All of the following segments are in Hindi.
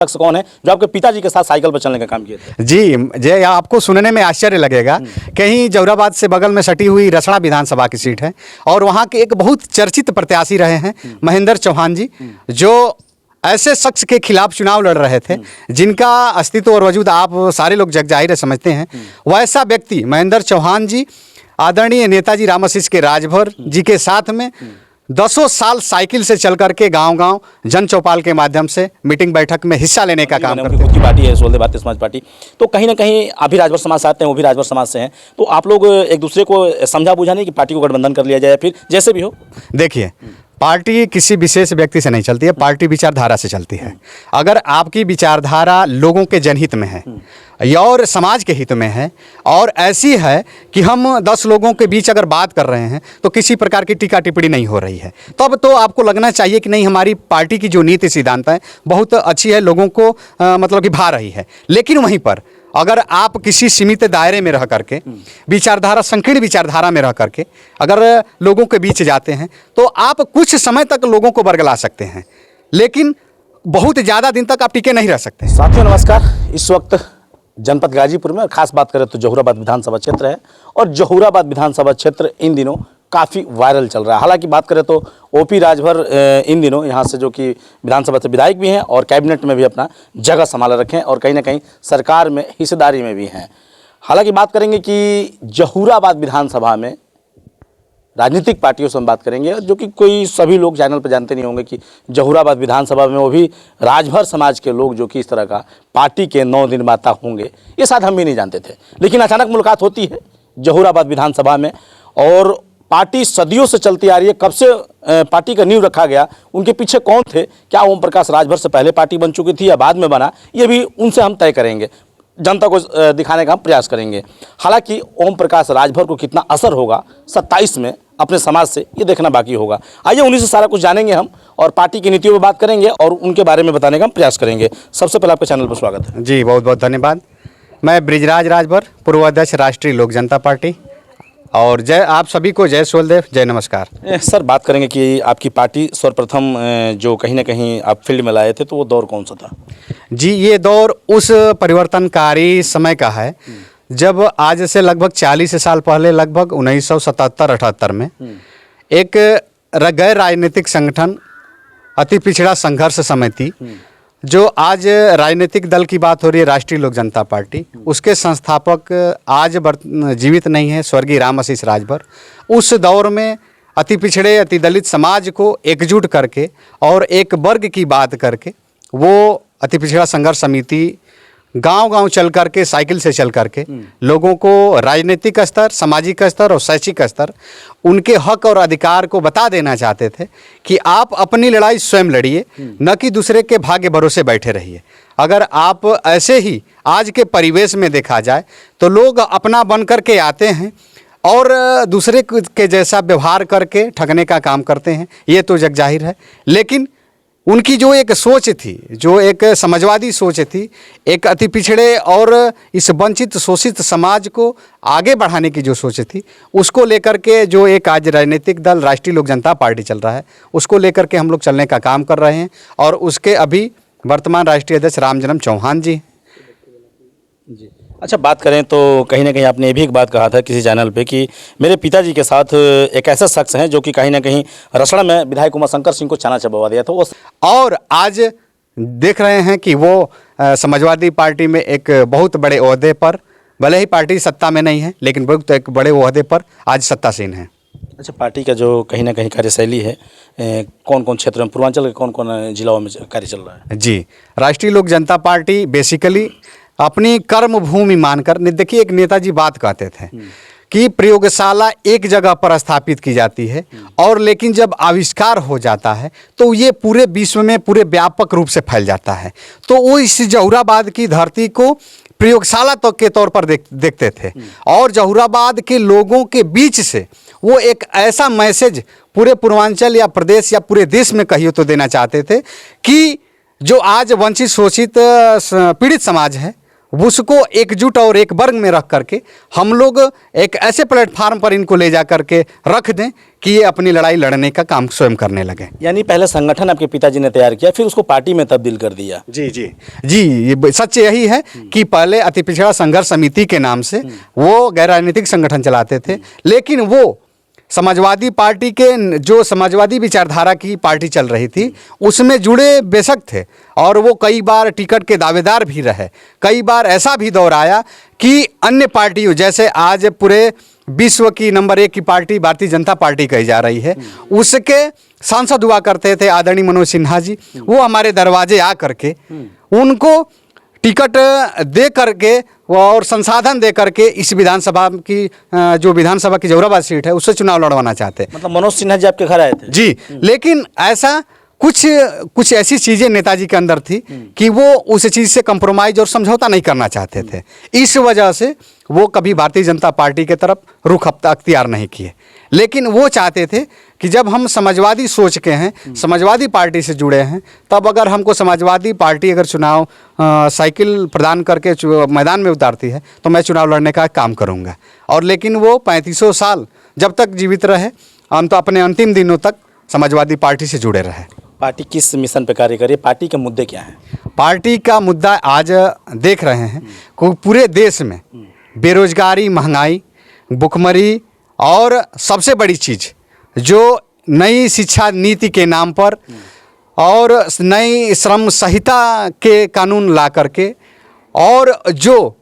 शख्स कौन है जो आपके पिताजी के साथ साइकिल पर चलने का काम किए थे? जी आपको सुनने में आश्चर्य लगेगा, कहीं जौहराबाद से बगल में सटी हुई रसड़ा विधानसभा की सीट है और वहाँ के एक बहुत चर्चित प्रत्याशी रहे हैं महेंद्र चौहान जी, जो ऐसे शख्स के खिलाफ चुनाव लड़ रहे थे जिनका अस्तित्व और वजूद आप सारे लोग जगजाहिर समझते हैं। वैसा व्यक्ति महेंद्र चौहान जी आदरणीय नेताजी रामाशीष के राजभर जी के साथ में दसों साल साइकिल से चल करके गांव-गांव जन चौपाल के माध्यम से मीटिंग बैठक में हिस्सा लेने का काम करते हैं। खुद की पार्टी है सोलदे भारतीय समाज पार्टी, तो कहीं ना कहीं आप भी राजभर समाज से आते हैं, वो भी राजभर समाज से हैं, तो आप लोग एक दूसरे को समझा बुझा नहीं कि पार्टी को गठबंधन कर लिया जाए, फिर जैसे भी हो? देखिए, पार्टी किसी विशेष व्यक्ति से नहीं चलती है, पार्टी विचारधारा से चलती है। अगर आपकी विचारधारा लोगों के जनहित में है और समाज के हित में है और ऐसी है कि हम 10 लोगों के बीच अगर बात कर रहे हैं तो किसी प्रकार की टीका टिप्पणी नहीं हो रही है, तब तो आपको लगना चाहिए कि नहीं, हमारी पार्टी की जो नीति सिद्धांत है बहुत अच्छी है, लोगों को मतलब कि भा रही है। लेकिन वहीं पर अगर आप किसी सीमित दायरे में रह करके विचारधारा, संकीर्ण विचारधारा में रह करके अगर लोगों के बीच जाते हैं तो आप कुछ समय तक लोगों को बरगला सकते हैं, लेकिन बहुत ज़्यादा दिन तक आप टिके नहीं रह सकते। साथियों नमस्कार, इस वक्त जनपद गाजीपुर में, और खास बात करें तो जहूराबाद विधानसभा क्षेत्र है, और जहूराबाद विधानसभा क्षेत्र इन दिनों काफ़ी वायरल चल रहा है। हालांकि बात करें तो ओपी राजभर इन दिनों यहाँ से जो कि विधानसभा से विधायक भी हैं और कैबिनेट में भी अपना जगह संभाल रखे हैं और कहीं ना कहीं सरकार में हिस्सेदारी में भी हैं। हालांकि बात करेंगे कि जहूराबाद विधानसभा में राजनीतिक पार्टियों से हम बात करेंगे, जो कि कोई सभी लोग चैनल पर जानते नहीं होंगे कि जहूराबाद विधानसभा में वो भी राजभर समाज के लोग जो कि इस तरह का पार्टी के 9 दिन माता होंगे, ये शायद हम भी नहीं जानते थे। लेकिन अचानक मुलाकात होती है जहूराबाद विधानसभा में, और पार्टी सदियों से चलती आ रही है। कब से पार्टी का नींव रखा गया, उनके पीछे कौन थे, क्या ओम प्रकाश राजभर से पहले पार्टी बन चुकी थी या बाद में बना, ये भी उनसे हम तय करेंगे, जनता को दिखाने का हम प्रयास करेंगे। हालांकि ओम प्रकाश राजभर को कितना असर होगा 27 में अपने समाज से, ये देखना बाकी होगा। आइए उन्हीं से सारा कुछ जानेंगे हम और पार्टी की नीतियों पर बात करेंगे और उनके बारे में बताने का हम प्रयास करेंगे। सबसे पहले आपके चैनल पर स्वागत है। जी बहुत बहुत धन्यवाद। मैं ब्रिजराज राजभर, पूर्व अध्यक्ष राष्ट्रीय लोक जनता पार्टी, और जय आप सभी को, जय सोलदेव, जय नमस्कार। सर, बात करेंगे कि आपकी पार्टी सर्वप्रथम जो कहीं ना कहीं आप फील्ड में लाए थे, तो वो दौर कौन सा था? जी, ये दौर उस परिवर्तनकारी समय का है जब आज से लगभग 40 साल पहले, लगभग 1977-78 में एक गैर राजनीतिक संगठन अति पिछड़ा संघर्ष समिति, जो आज राजनीतिक दल की बात हो रही है राष्ट्रीय लोक जनता पार्टी, उसके संस्थापक आज जीवित नहीं है, स्वर्गीय रामाशीष राजभर। उस दौर में अति पिछड़े, अति दलित समाज को एकजुट करके और एक वर्ग की बात करके वो अति पिछड़ा संघर्ष समिति गांव-गांव चल करके, साइकिल से चल करके लोगों को राजनीतिक स्तर, सामाजिक स्तर और शैक्षिक स्तर, उनके हक और अधिकार को बता देना चाहते थे कि आप अपनी लड़ाई स्वयं लड़िए, न कि दूसरे के भाग्य भरोसे बैठे रहिए। अगर आप ऐसे ही आज के परिवेश में देखा जाए तो लोग अपना बन करके आते हैं और दूसरे के जैसा व्यवहार करके ठगने का काम करते हैं, ये तो जग जाहिर है। लेकिन उनकी जो एक सोच थी, जो एक समाजवादी सोच थी, एक अति पिछड़े और इस वंचित शोषित समाज को आगे बढ़ाने की जो सोच थी, उसको लेकर के जो एक आज राजनीतिक दल राष्ट्रीय लोक जनता पार्टी चल रहा है, उसको लेकर के हम लोग चलने का काम कर रहे हैं। और उसके अभी वर्तमान राष्ट्रीय अध्यक्ष रामजन्म चौहान जी। अच्छा, बात करें तो कहीं ना कहीं आपने ये भी एक बात कहा था किसी चैनल पे कि मेरे पिताजी के साथ एक ऐसा शख्स हैं जो कि कहीं ना कहीं रसड़ा में विधायक उमाशंकर सिंह को चना चबवा दिया था वो, और आज देख रहे हैं कि वो समाजवादी पार्टी में एक बहुत बड़े ओहदे पर, भले ही पार्टी सत्ता में नहीं है लेकिन बहुत एक बड़े ओहदे पर आज सत्तासीन है। अच्छा, पार्टी का जो कहीं ना कहीं कार्यशैली है, कौन कौन क्षेत्र में, पूर्वांचल के कौन कौन जिलों में कार्य चल रहा है? जी, राष्ट्रीय लोक जनता पार्टी बेसिकली अपनी कर्म भूमि मानकर, देखिए एक नेताजी बात कहते थे कि प्रयोगशाला एक जगह पर स्थापित की जाती है और लेकिन जब आविष्कार हो जाता है तो ये पूरे विश्व में पूरे व्यापक रूप से फैल जाता है। तो वो इस जहूराबाद की धरती को प्रयोगशाला तक के तौर पर देखते थे और जहूराबाद के लोगों के बीच से वो एक ऐसा मैसेज पूरे पूर्वांचल या प्रदेश या पूरे देश में कहिए तो देना चाहते थे कि जो आज वंचित शोषित पीड़ित समाज है उसको एकजुट और एक वर्ग में रख करके हम लोग एक ऐसे प्लेटफार्म पर इनको ले जा करके रख दें कि ये अपनी लड़ाई लड़ने का काम स्वयं करने लगे। यानी पहले संगठन आपके पिताजी ने तैयार किया, फिर उसको पार्टी में तब्दील कर दिया। जी, ये सच यही है कि पहले अति पिछड़ा संघर्ष समिति के नाम से वो गैर राजनीतिक संगठन चलाते थे, लेकिन वो समाजवादी पार्टी के जो समाजवादी विचारधारा की पार्टी चल रही थी उसमें जुड़े बेशक थे, और वो कई बार टिकट के दावेदार भी रहे। कई बार ऐसा भी दौर आया कि अन्य पार्टियों, जैसे आज पूरे विश्व की नंबर 1 की पार्टी भारतीय जनता पार्टी कही जा रही है, उसके सांसद हुआ करते थे आदरणीय मनोज सिन्हा जी। वो हमारे दरवाजे आ करके उनको टिकट दे करके और संसाधन दे करके इस विधानसभा की जो विधानसभा की जहुराबाद सीट है उससे चुनाव लड़वाना चाहते। मतलब मनोज सिन्हा जी आपके घर आए थे? जी, लेकिन ऐसा कुछ ऐसी चीज़ें नेताजी के अंदर थी कि वो उस चीज़ से कंप्रोमाइज और समझौता नहीं करना चाहते थे। इस वजह से वो कभी भारतीय जनता पार्टी के तरफ रुख अख्तियार नहीं किए। लेकिन वो चाहते थे कि जब हम समाजवादी सोच के हैं, समाजवादी पार्टी से जुड़े हैं, तब अगर हमको समाजवादी पार्टी अगर चुनाव साइकिल प्रदान करके मैदान में उतारती है तो मैं चुनाव लड़ने का काम करूँगा। और लेकिन वो 3500 साल जब तक जीवित रहे, हम तो अपने अंतिम दिनों तक समाजवादी पार्टी से जुड़े रहे। पार्टी किस मिशन पे कार्य कर रही है? पार्टी के मुद्दे क्या हैं? पार्टी का मुद्दा आज देख रहे हैं कि पूरे देश में बेरोजगारी, महंगाई, भुखमरी और सबसे बड़ी चीज़ जो नई शिक्षा नीति के नाम पर और नई श्रम संहिता के कानून ला करके और जो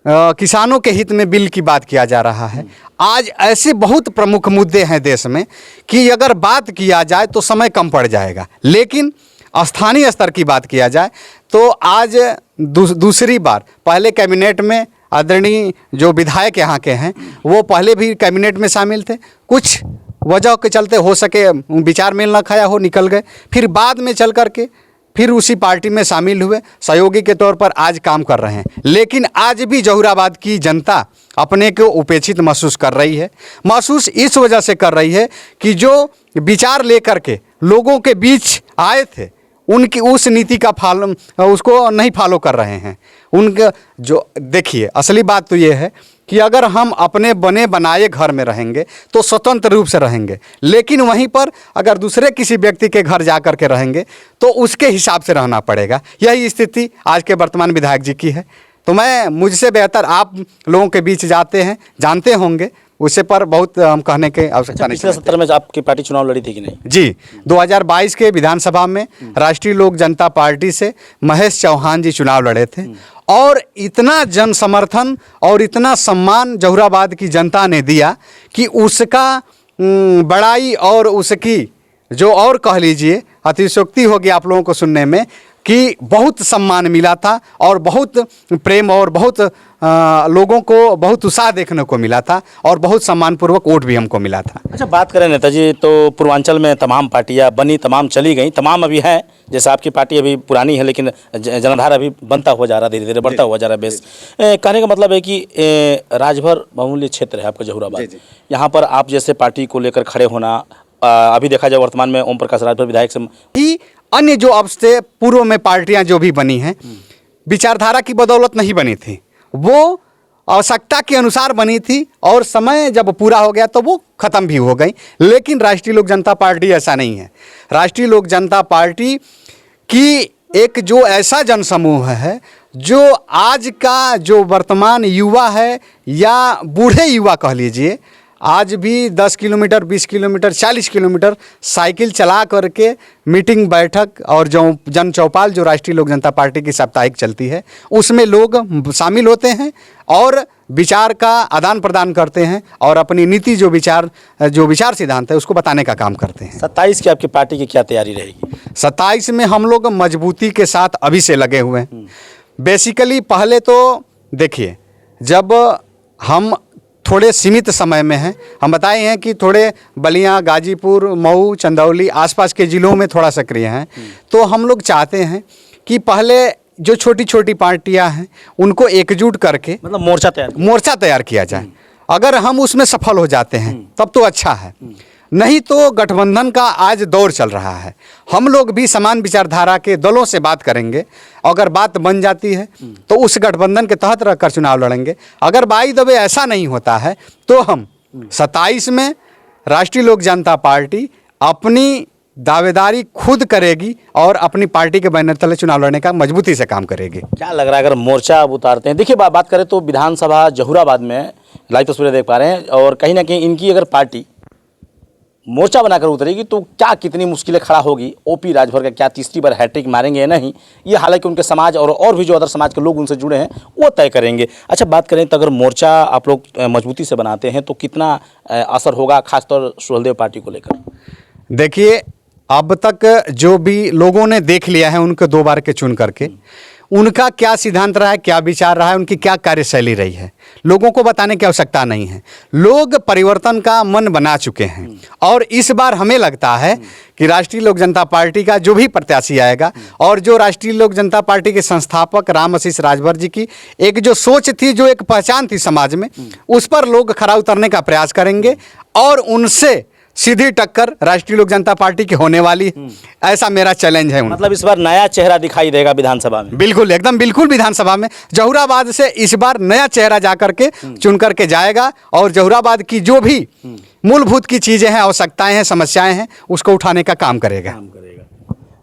किसानों के हित में बिल की बात किया जा रहा है, आज ऐसे बहुत प्रमुख मुद्दे हैं देश में कि अगर बात किया जाए तो समय कम पड़ जाएगा। लेकिन स्थानीय स्तर की बात किया जाए तो आज दूसरी बार, पहले कैबिनेट में आदरणीय जो विधायक यहाँ के हैं वो पहले भी कैबिनेट में शामिल थे, कुछ वजह के चलते हो सके विचार मेल न खाया हो, निकल गए, फिर बाद में चल करके फिर उसी पार्टी में शामिल हुए, सहयोगी के तौर पर आज काम कर रहे हैं। लेकिन आज भी जहुराबाद की जनता अपने को उपेक्षित महसूस कर रही है। महसूस इस वजह से कर रही है कि जो विचार लेकर के लोगों के बीच आए थे उनकी उस नीति का उसको नहीं फॉलो कर रहे हैं। उनके जो देखिए, असली बात तो ये है कि अगर हम अपने बने बनाए घर में रहेंगे तो स्वतंत्र रूप से रहेंगे, लेकिन वहीं पर अगर दूसरे किसी व्यक्ति के घर जा कर के रहेंगे तो उसके हिसाब से रहना पड़ेगा। यही स्थिति आज के वर्तमान विधायक जी की है। तो मैं, मुझसे बेहतर आप लोगों के बीच जाते हैं, जानते होंगे, उससे पर बहुत हम कहने के आवश्यकता नहीं। पिछले 17 में आपकी पार्टी चुनाव लड़ी थी कि नहीं? जी, 2022 के विधानसभा में राष्ट्रीय लोक जनता पार्टी से महेश चौहान जी चुनाव लड़े थे और इतना जन समर्थन और इतना सम्मान जहुराबाद की जनता ने दिया कि उसका बड़ाई और उसकी जो और कह लीजिए अतिशयोक्ति होगी आप लोगों को सुनने में कि बहुत सम्मान मिला था और बहुत प्रेम और बहुत लोगों को बहुत उत्साह देखने को मिला था और बहुत सम्मानपूर्वक वोट भी हमको मिला था। अच्छा, बात करें नेताजी तो पूर्वांचल में तमाम पार्टियां बनी, तमाम चली गई, तमाम अभी हैं। जैसे आपकी पार्टी अभी पुरानी है लेकिन जनाधार अभी बनता हुआ जा रहा है, धीरे धीरे बढ़ता हुआ जा रहा है बेस। कहने का मतलब है कि राजभर बहुमूल्य क्षेत्र है आपका जहुराबाद, यहाँ पर आप जैसे पार्टी को लेकर खड़े होना, अभी देखा जाए वर्तमान में ओम प्रकाश राजभर विधायक से अन्य जो अब से पूर्व में पार्टियां जो भी बनी हैं विचारधारा की बदौलत नहीं बनी थी, वो आवश्यकता के अनुसार बनी थी और समय जब पूरा हो गया तो वो ख़त्म भी हो गई। लेकिन राष्ट्रीय लोक जनता पार्टी ऐसा नहीं है। राष्ट्रीय लोक जनता पार्टी की एक जो ऐसा जनसमूह है जो आज का जो वर्तमान युवा है या बूढ़े युवा कह लीजिए, आज भी 10 किलोमीटर, 20 किलोमीटर, 40 किलोमीटर साइकिल चला करके मीटिंग, बैठक और जो जन चौपाल जो राष्ट्रीय लोक जनता पार्टी की साप्ताहिक चलती है उसमें लोग शामिल होते हैं और विचार का आदान प्रदान करते हैं और अपनी नीति जो विचार सिद्धांत है उसको बताने का काम करते हैं। 27 की आपकी पार्टी की क्या तैयारी रहेगी? 27 में हम लोग मजबूती के साथ अभी से लगे हुए हैं। बेसिकली पहले तो देखिए, जब हम थोड़े सीमित समय में हैं, हम बताए हैं कि थोड़े बलिया, गाजीपुर, मऊ, चंदौली आसपास के ज़िलों में थोड़ा सक्रिय हैं, तो हम लोग चाहते हैं कि पहले जो छोटी छोटी पार्टियां हैं उनको एकजुट करके मतलब मोर्चा तैयार किया जाए। अगर हम उसमें सफल हो जाते हैं तब तो अच्छा है। नहीं तो गठबंधन का आज दौर चल रहा है। हम लोग भी समान विचारधारा के दलों से बात करेंगे, अगर बात बन जाती है तो उस गठबंधन के तहत रहकर चुनाव लड़ेंगे। अगर बाई द वे ऐसा नहीं होता है तो हम 27 में राष्ट्रीय लोक जनता पार्टी अपनी दावेदारी खुद करेगी और अपनी पार्टी के बैनर तले चुनाव लड़ने का मजबूती से काम करेगी। क्या लग रहा है अगर मोर्चा अब उतारते हैं? देखिए बात करें तो विधानसभा जहूराबाद में लाइव तस्वीरें देख पा रहे हैं, और कहीं ना कहीं इनकी अगर पार्टी मोर्चा बनाकर उतरेगी तो क्या कितनी मुश्किलें खड़ा होगी। ओपी राजभर का क्या तीसरी बार हैट्रिक मारेंगे या नहीं, ये हालांकि उनके समाज और भी जो अदर समाज के लोग उनसे जुड़े हैं वो तय करेंगे। अच्छा, बात करें तो अगर मोर्चा आप लोग मजबूती से बनाते हैं तो कितना असर होगा खासतौर सुहेलदेव पार्टी को लेकर? देखिए, अब तक जो भी लोगों ने देख लिया है उनको 2 बार के चुन करके, उनका क्या सिद्धांत रहा है, क्या विचार रहा है, उनकी क्या कार्यशैली रही है, लोगों को बताने की आवश्यकता नहीं है। लोग परिवर्तन का मन बना चुके हैं और इस बार हमें लगता है कि राष्ट्रीय लोक जनता पार्टी का जो भी प्रत्याशी आएगा और जो राष्ट्रीय लोक जनता पार्टी के संस्थापक राम आशीष राजभर जी की एक जो सोच थी, जो एक पहचान थी समाज में, उस पर लोग खरा उतरने का प्रयास करेंगे और उनसे सीधी टक्कर राष्ट्रीय लोक जनता पार्टी की होने वाली है। ऐसा मेरा चैलेंज है। मतलब इस बार नया चेहरा दिखाई देगा विधानसभा में? बिल्कुल, एकदम बिल्कुल। विधानसभा में जहूराबाद से इस बार नया चेहरा जा करके चुन करके जाएगा और जहूराबाद की जो भी मूलभूत की चीजें हैं, आवश्यकताएं हैं, समस्याएं हैं, उसको उठाने का काम करेगा।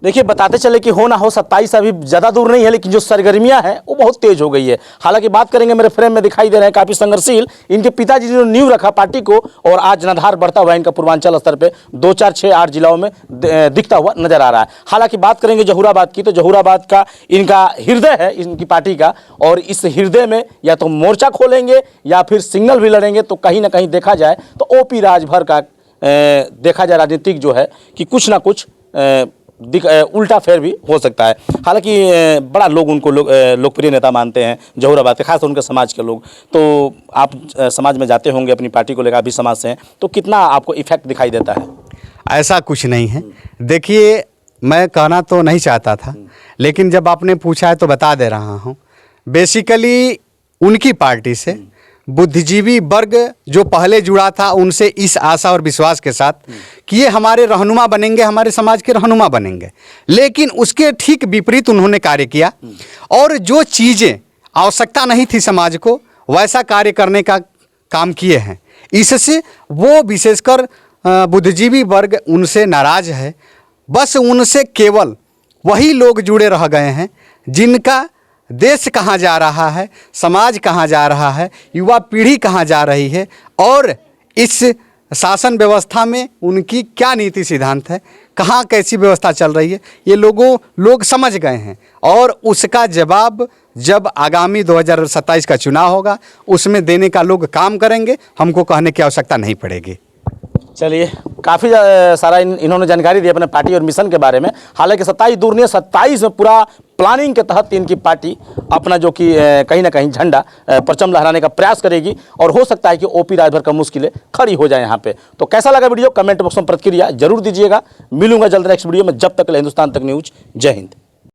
देखिए, बताते चले कि हो ना हो 27 अभी ज़्यादा दूर नहीं है, लेकिन जो सरगर्मियां हैं वो बहुत तेज हो गई है। हालांकि बात करेंगे, मेरे फ्रेम में दिखाई दे रहे हैं काफ़ी संघर्षशील इनके पिताजी ने नींव रखा पार्टी को, और आज जनाधार बढ़ता हुआ इनका पूर्वांचल स्तर पे 2, 4, 6, 8 जिलों में दिखता हुआ नजर आ रहा है। हालांकि बात करेंगे जहूराबाद की, तो जहूराबाद का इनका हृदय है इनकी पार्टी का, और इस हृदय में या तो मोर्चा खोलेंगे या फिर सिंगल भी लड़ेंगे। तो कहीं ना कहीं देखा जाए तो ओपी राजभर का देखा जाए राजनीतिक जो है कि कुछ ना कुछ उल्टा फेर भी हो सकता है। हालांकि बड़ा लोग उनको लोकप्रिय नेता मानते हैं जहूराबाद के, खास उनके समाज के लोग। तो आप समाज में जाते होंगे, अपनी पार्टी को लेकर भी समाज से हैं, तो कितना आपको इफेक्ट दिखाई देता है? ऐसा कुछ नहीं है। देखिए, मैं कहना तो नहीं चाहता था, लेकिन जब आपने पूछा है तो बता दे रहा हूँ। बेसिकली उनकी पार्टी से बुद्धिजीवी वर्ग जो पहले जुड़ा था, उनसे इस आशा और विश्वास के साथ कि ये हमारे रहनुमा बनेंगे, हमारे समाज के रहनुमा बनेंगे, लेकिन उसके ठीक विपरीत उन्होंने कार्य किया और जो चीज़ें आवश्यकता नहीं थी समाज को, वैसा कार्य करने का काम किए हैं। इससे वो विशेषकर बुद्धिजीवी वर्ग उनसे नाराज है। बस उनसे केवल वही लोग जुड़े रह गए हैं जिनका देश कहाँ जा रहा है, समाज कहाँ जा रहा है, युवा पीढ़ी कहाँ जा रही है और इस शासन व्यवस्था में उनकी क्या नीति सिद्धांत है, कहाँ कैसी व्यवस्था चल रही है, ये लोग समझ गए हैं। और उसका जवाब जब आगामी 2027 का चुनाव होगा उसमें देने का लोग काम करेंगे, हमको कहने की आवश्यकता नहीं पड़ेगी। चलिए, काफ़ी सारा इन्होंने जानकारी दी अपने पार्टी और मिशन के बारे में। हालांकि 27 दूर नहीं, 27 में पूरा प्लानिंग के तहत इनकी पार्टी अपना जो कि कहीं ना कहीं झंडा परचम लहराने का प्रयास करेगी, और हो सकता है कि ओपी राजभर का मुश्किलें खड़ी हो जाए यहाँ पे। तो कैसा लगा वीडियो, कमेंट बॉक्स में प्रतिक्रिया जरूर दीजिएगा। मिलूंगा जल्द नेक्स्ट वीडियो में। जब तक हिंदुस्तान तक न्यूज़। जय हिंद।